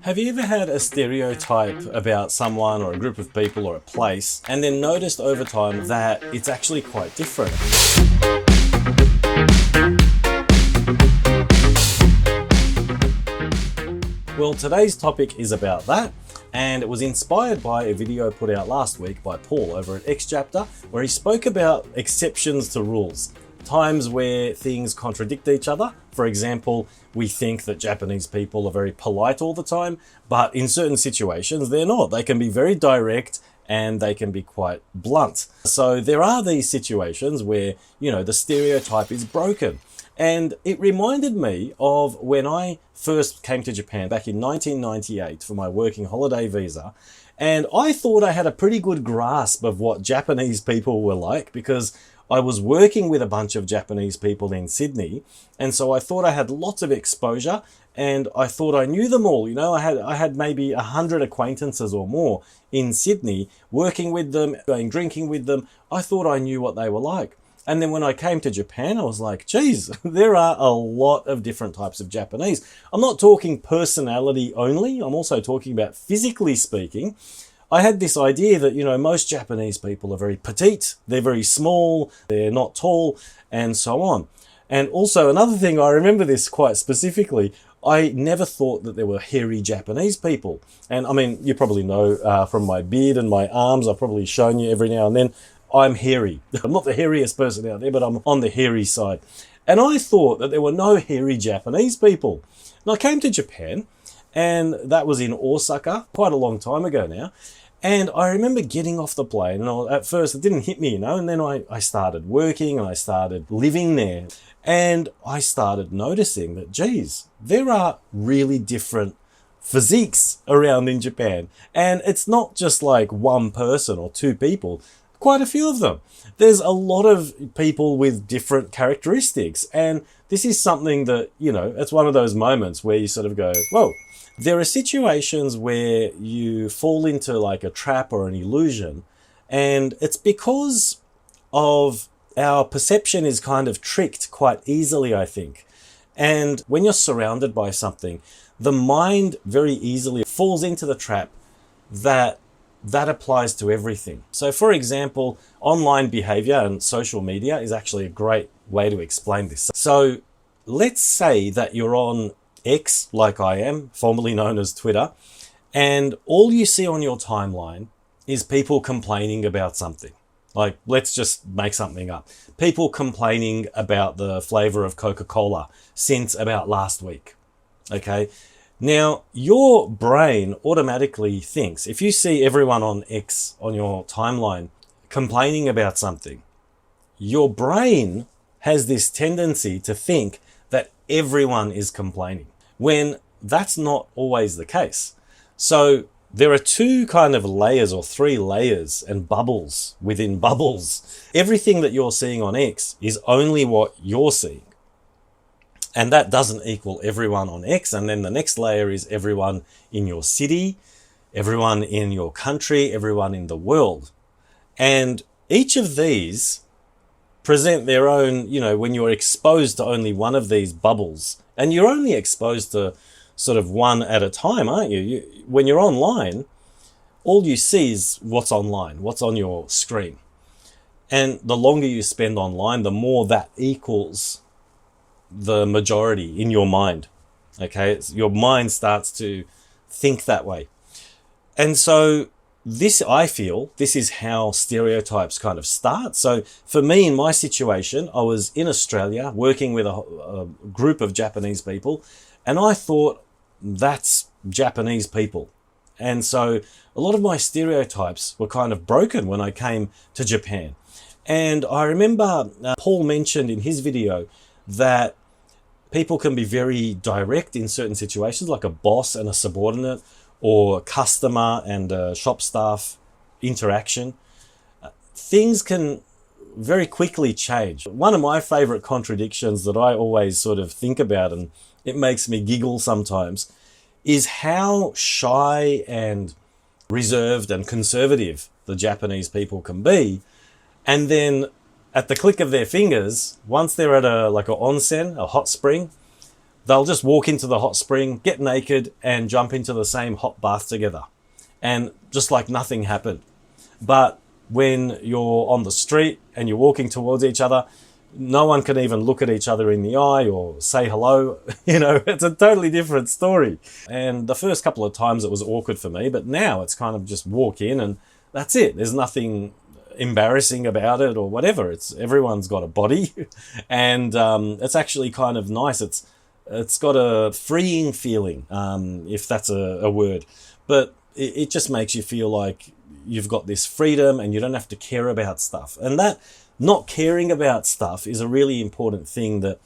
Have you ever had a stereotype about someone or a group of people or a place and then noticed over time that it's actually quite different? Well, today's topic is about that, and it was inspired by a video put out last week by Paul over at X Chapter, where he spoke about exceptions to rules. Times where things contradict each other. For example, we think that Japanese people are very polite all the time, but in certain situations they're not. They can be very direct and they can be quite blunt. So there are these situations where, the stereotype is broken. And it reminded me of when I first came to Japan back in 1998 for my working holiday visa. And I thought I had a pretty good grasp of what Japanese people were like because I was working with a bunch of Japanese people in Sydney, and so I thought I had lots of exposure, and I thought I knew them all. I had maybe 100 acquaintances or more in Sydney, working with them, going drinking with them. I thought I knew what they were like. And then when I came to Japan, I was like, geez, there are a lot of different types of Japanese. I'm not talking personality only. I'm also talking about physically speaking. I had this idea that, most Japanese people are very petite, they're very small, they're not tall, and so on. And also another thing, I remember this quite specifically, I never thought that there were hairy Japanese people. And I mean, you probably know from my beard and my arms, I've probably shown you every now and then, I'm hairy. I'm not the hairiest person out there, but I'm on the hairy side. And I thought that there were no hairy Japanese people. And I came to Japan, and that was in Osaka, quite a long time ago now. And I remember getting off the plane, and at first it didn't hit me, and then I started working and I started living there. And I started noticing that, geez, there are really different physiques around in Japan. And it's not just like one person or two people, quite a few of them. There's a lot of people with different characteristics. And this is something that, it's one of those moments where you sort of go, whoa. There are situations where you fall into like a trap or an illusion, and it's because of our perception is kind of tricked quite easily, I think. And when you're surrounded by something, the mind very easily falls into the trap that applies to everything. So for example, online behavior and social media is actually a great way to explain this. So let's say that you're on X, like I am, formerly known as Twitter, and all you see on your timeline is people complaining about something. Like, let's just make something up. People complaining about the flavor of Coca-Cola since about last week. Okay? Now, your brain automatically thinks, if you see everyone on X, on your timeline, complaining about something, your brain has this tendency to think that everyone is complaining, when that's not always the case. So there are two kind of layers or three layers and bubbles within bubbles. Everything that you're seeing on X is only what you're seeing. And that doesn't equal everyone on X. And then the next layer is everyone in your city, everyone in your country, everyone in the world. And each of these present their own, when you're exposed to only one of these bubbles, and you're only exposed to sort of one at a time, aren't you? When you're online, all you see is what's online, what's on your screen. And the longer you spend online, the more that equals the majority in your mind. Okay? Your mind starts to think that way. And so I feel this is how stereotypes kind of start. So for me, in my situation, I was in Australia working with a group of Japanese people, and I thought that's Japanese people. And so a lot of my stereotypes were kind of broken when I came to Japan. And I remember Paul mentioned in his video that people can be very direct in certain situations, like a boss and a subordinate, or customer and shop staff interaction. Things can very quickly change. One of my favorite contradictions that I always sort of think about, and it makes me giggle sometimes, is how shy and reserved and conservative the Japanese people can be. And then at the click of their fingers, once they're at a onsen, a hot spring, they'll just walk into the hot spring, get naked, and jump into the same hot bath together. And just like nothing happened. But when you're on the street and you're walking towards each other, no one can even look at each other in the eye or say hello. You know, it's a totally different story. And the first couple of times it was awkward for me, but now it's kind of just walk in and that's it. There's nothing embarrassing about it or whatever. Everyone's got a body, and it's actually kind of nice. It's got a freeing feeling, if that's a word, but it just makes you feel like you've got this freedom and you don't have to care about stuff. And that not caring about stuff is a really important thing that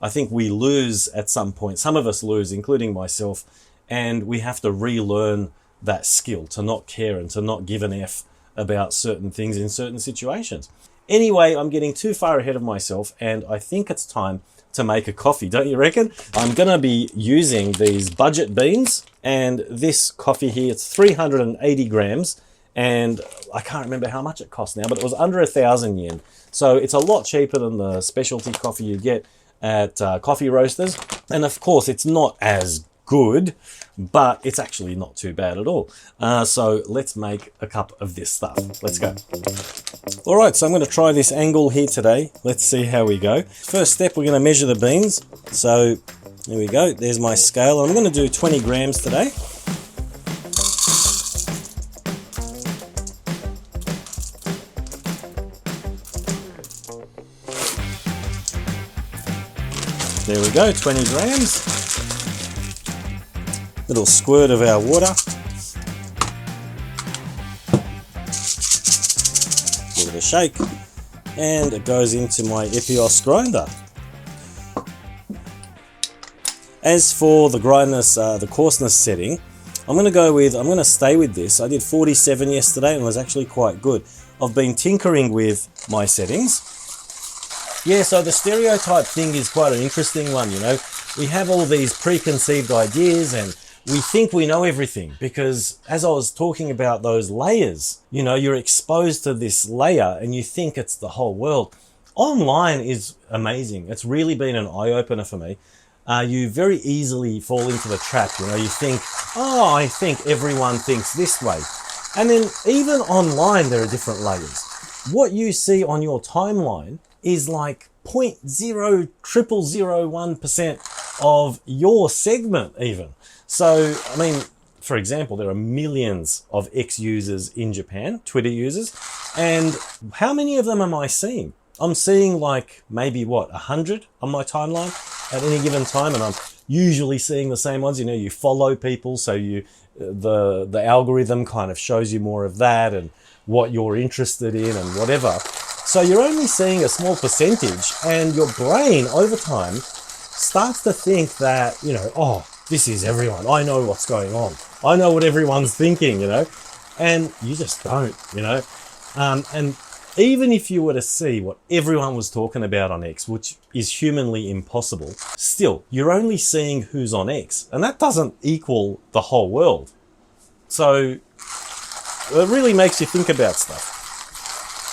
I think we lose at some point. Some of us lose, including myself, and we have to relearn that skill to not care and to not give an F about certain things in certain situations. Anyway, I'm getting too far ahead of myself, and I think it's time to make a coffee, don't you reckon? I'm gonna be using these budget beans, and this coffee here, it's 380 grams, and I can't remember how much it cost now, but it was under 1,000 yen. So it's a lot cheaper than the specialty coffee you get at coffee roasters. And of course, it's not as good, but it's actually not too bad at all. So let's make a cup of this stuff. Let's go. All right, so I'm going to try this angle here today. Let's see how we go. First step, we're going to measure the beans. So there we go. There's my scale. I'm going to do 20 grams today. There we go, 20 grams. Little squirt of our water. Give it a shake. And it goes into my Epios grinder. As for the grindness, the coarseness setting, I'm going to stay with this. I did 47 yesterday and it was actually quite good. I've been tinkering with my settings. Yeah, so the stereotype thing is quite an interesting one, you know. We have all these preconceived ideas and we think we know everything because, as I was talking about those layers, you know, you're exposed to this layer and you think it's the whole world. Online is amazing. It's really been an eye-opener for me. You very easily fall into the trap, you know. You think, oh, I think everyone thinks this way. And then even online, there are different layers. What you see on your timeline is like 0.00001% of your segment even. So, I mean, for example, there are millions of X users in Japan, Twitter users, and how many of them am I seeing? I'm seeing like maybe 100 on my timeline at any given time, and I'm usually seeing the same ones. You know, you follow people, so the algorithm kind of shows you more of that and what you're interested in and whatever. So you're only seeing a small percentage, and your brain over time starts to think that, you know, oh, this is everyone. I know what's going on. I know what everyone's thinking, you know, and you just don't, you know. And even if you were to see what everyone was talking about on X, which is humanly impossible, still, you're only seeing who's on X, and that doesn't equal the whole world. So it really makes you think about stuff.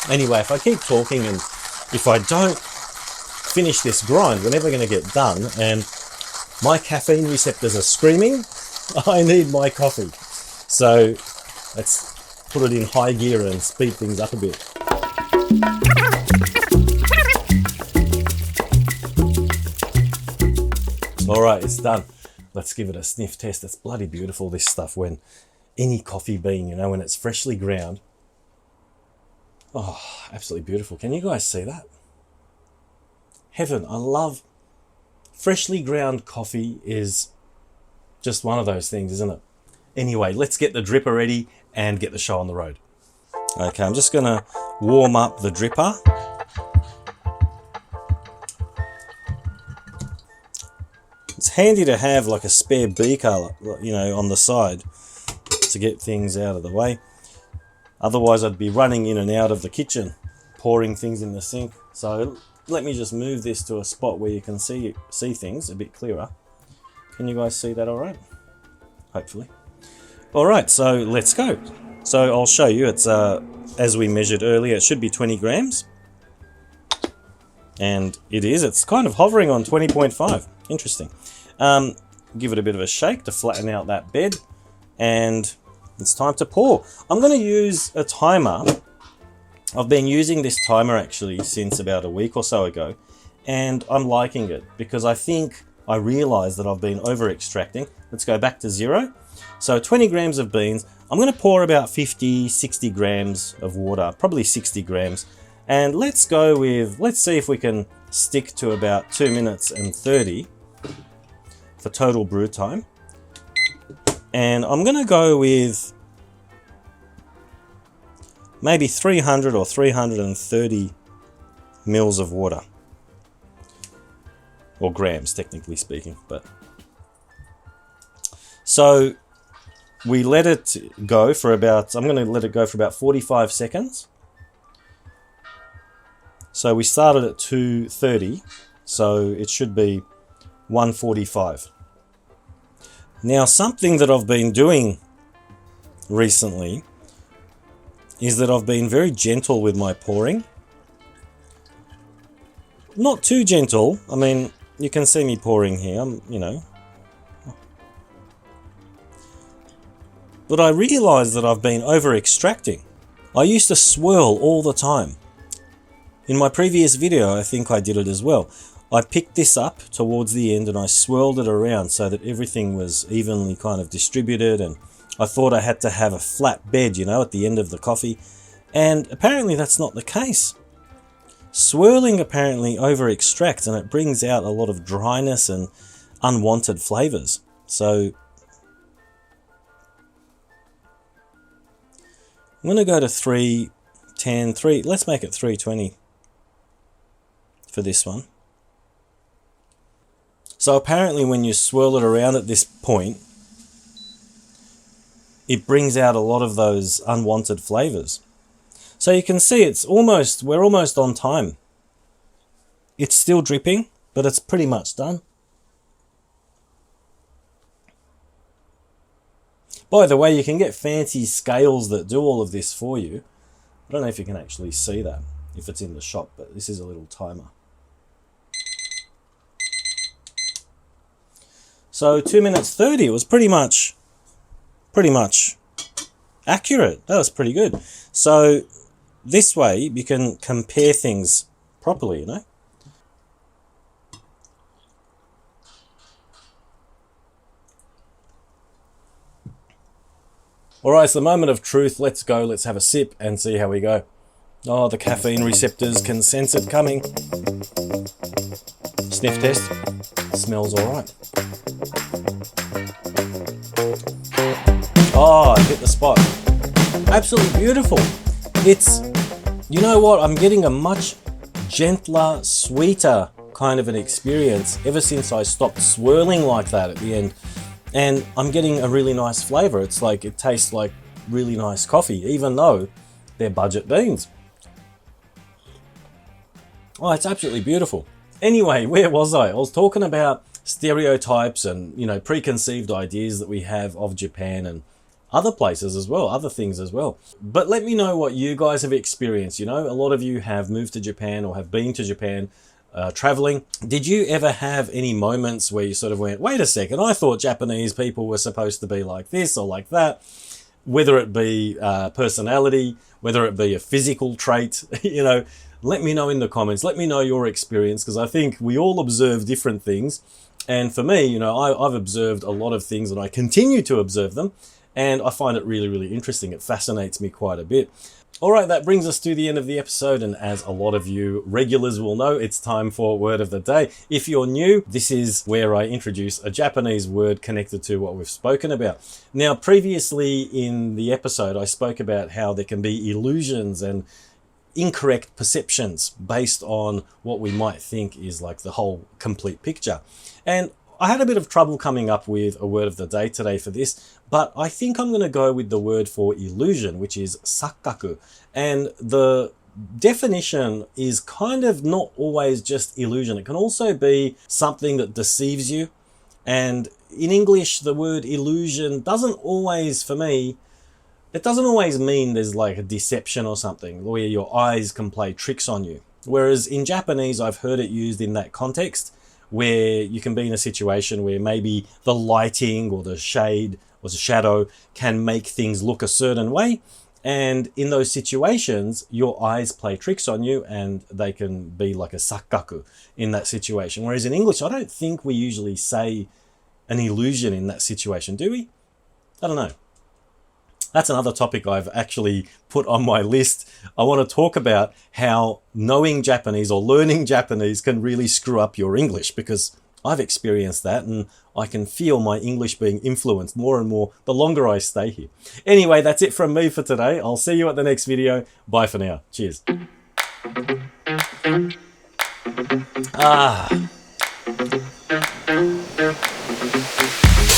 Anyway, if I keep talking and if I don't finish this grind, we're never going to get done. And my caffeine receptors are screaming, I need my coffee. So let's put it in high gear and speed things up a bit. All right, it's done. Let's give it a sniff test. It's bloody beautiful, this stuff, when any coffee bean, you know, when it's freshly ground. Oh, absolutely beautiful. Can you guys see that? Heaven. I love freshly ground coffee. Is just one of those things, isn't it? Anyway, let's get the dripper ready and get the show on the road. Okay, I'm just going to warm up the dripper. It's handy to have like a spare beaker, you know, on the side to get things out of the way. Otherwise, I'd be running in and out of the kitchen, pouring things in the sink. So let me just move this to a spot where you can see things a bit clearer. Can you guys see that all right? Hopefully. All right, so let's go. So I'll show you. It's as we measured earlier, it should be 20 grams. And it is. It's kind of hovering on 20.5. Interesting. Give it a bit of a shake to flatten out that bed, and it's time to pour. I'm going to use a timer. I've been using this timer actually since about a week or so ago, and I'm liking it because I realized that I've been over extracting. Let's go back to 0. So 20 grams of beans. I'm going to pour about 50, 60 grams of water, probably 60 grams. And let's see if we can stick to about 2 minutes and 30 for total brew time. And I'm going to go with maybe 300 or 330 mils of water. Or grams, technically speaking. But so we let it go for about, I'm going to let it go for about 45 seconds. So we started at 2:30, so it should be 1:45. Now, something that I've been doing recently is that I've been very gentle with my pouring. Not too gentle. I mean, you can see me pouring here, But I realized that I've been over extracting. I used to swirl all the time. In my previous video, I think I did it as well. I picked this up towards the end and I swirled it around so that everything was evenly kind of distributed, and I thought I had to have a flat bed, at the end of the coffee. And apparently that's not the case. Swirling apparently over extracts, and it brings out a lot of dryness and unwanted flavors. So I'm going to go to 310, let's make it 320 for this one. So apparently when you swirl it around at this point, it brings out a lot of those unwanted flavors. So you can see we're almost on time. It's still dripping, but it's pretty much done. By the way, you can get fancy scales that do all of this for you. I don't know if you can actually see that, if it's in the shop, but this is a little timer. So 2 minutes 30, it was pretty much accurate. That was pretty good. So this way you can compare things properly, Alright, it's the moment of truth. Let's go. Let's have a sip and see how we go. Oh, the caffeine receptors can sense it coming. Sniff test. Smells alright. Oh, I hit the spot. Absolutely beautiful. You know what? I'm getting a much gentler, sweeter kind of an experience ever since I stopped swirling like that at the end. And I'm getting a really nice flavor. It's like, it tastes like really nice coffee, even though they're budget beans. Oh, it's absolutely beautiful. Anyway, where was I? I was talking about stereotypes and, preconceived ideas that we have of Japan and other places as well, other things as well. But let me know what you guys have experienced. A lot of you have moved to Japan or have been to Japan traveling. Did you ever have any moments where you sort of went, wait a second, I thought Japanese people were supposed to be like this or like that? Whether it be personality, whether it be a physical trait, let me know in the comments. Let me know your experience, because I think we all observe different things. And for me, I've observed a lot of things and I continue to observe them. And I find it really, really interesting. It fascinates me quite a bit. All right, that brings us to the end of the episode. And as a lot of you regulars will know, it's time for Word of the Day. If you're new, this is where I introduce a Japanese word connected to what we've spoken about. Now, previously in the episode, I spoke about how there can be illusions and incorrect perceptions based on what we might think is like the whole complete picture. And I had a bit of trouble coming up with a word of the day today for this, but I think I'm going to go with the word for illusion, which is sakkaku. And the definition is kind of not always just illusion. It can also be something that deceives you. And in English, the word illusion doesn't always, for me, it doesn't always mean there's like a deception or something where your eyes can play tricks on you. Whereas in Japanese, I've heard it used in that context, where you can be in a situation where maybe the lighting or the shade or the shadow can make things look a certain way. And in those situations, your eyes play tricks on you and they can be like a sakkaku in that situation. Whereas in English, I don't think we usually say an illusion in that situation, do we? I don't know. That's another topic I've actually put on my list. I want to talk about how knowing Japanese or learning Japanese can really screw up your English, because I've experienced that and I can feel my English being influenced more and more the longer I stay here. Anyway, that's it from me for today. I'll see you at the next video. Bye for now. Cheers. Ah.